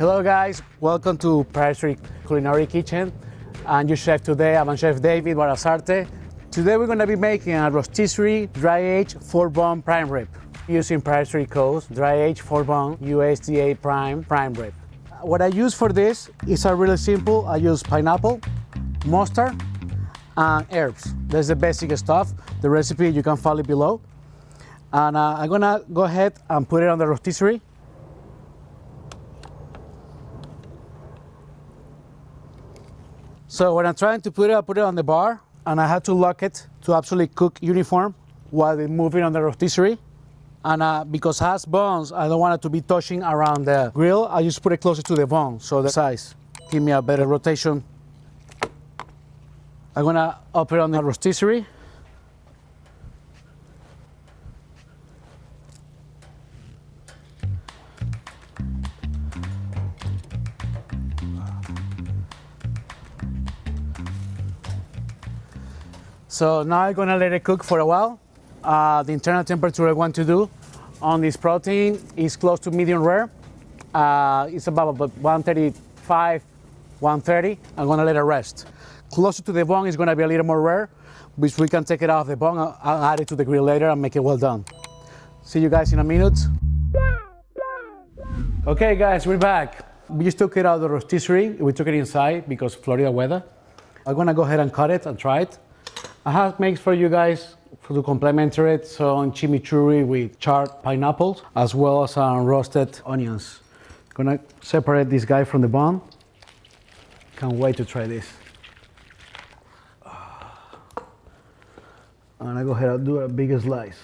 Hello guys, welcome to Prairie Culinary Kitchen. I'm your chef today. I'm Chef David Barazarte. Today we're going to be making a rotisserie dry-aged 4-bone prime rib using Prairie Coast dry-aged 4-bone USDA prime rib. What I use for this is really simple. I use pineapple, mustard, and herbs. That's the basic stuff. The recipe, you can follow it below. And I'm going to go ahead and put it on the rotisserie. So when I'm trying to put it, I put it on the bar, and I had to lock it to actually cook uniform while it's moving on the rotisserie. And because it has bones, I don't want it to be touching around the grill. I just put it closer to the bone, so the size give me a better rotation. I'm gonna up it on the rotisserie. So now I'm gonna let it cook for a while. The internal temperature I want to do on this protein is close to medium rare. It's about 135, 130. I'm gonna let it rest. Closer to the bone is gonna be a little more rare, which we can take it off the bone. I'll add it to the grill later and make it well done. See you guys in a minute. Okay guys, we're back. We just took it out of the rotisserie. We took it inside because Florida weather. I'm gonna go ahead and cut it and try it. I have mixed for you guys to complement it some chimichurri with charred pineapples as well as roasted onions. Gonna separate this guy from the bone. Can't wait to try this. And I go ahead and do a bigger slice.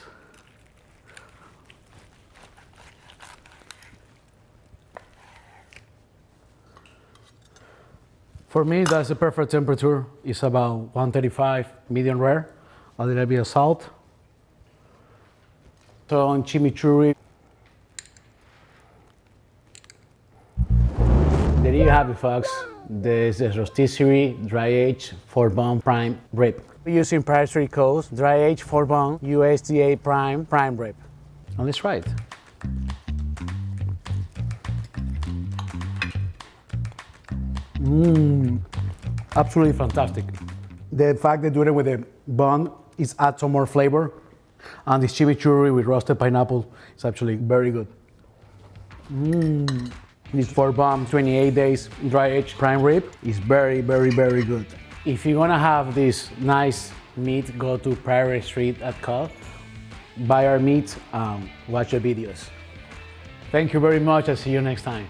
For me, that's the perfect temperature. It's about 135, medium rare. A little bit of salt. So on chimichurri. There you have it, folks. This is rotisserie dry-aged 4-bone prime rib. We're using Prairie Coast dry-aged 4-bone USDA prime rib. And let's try it. Absolutely fantastic. The fact that doing it with a bun is adds some more flavor, and this chimichurri with roasted pineapple is actually very good. This 4-bone 28 days dry-aged prime rib is very, very, very good. If you're gonna have this nice meat, go to Prairie Street at Cal, buy our meat, watch the videos. Thank you very much. I'll see you next time.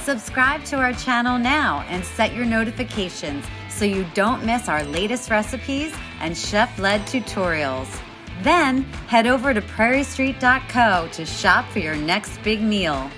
Subscribe to our channel now and set your notifications so you don't miss our latest recipes and chef-led tutorials. Then head over to prairiestreet.co to shop for your next big meal.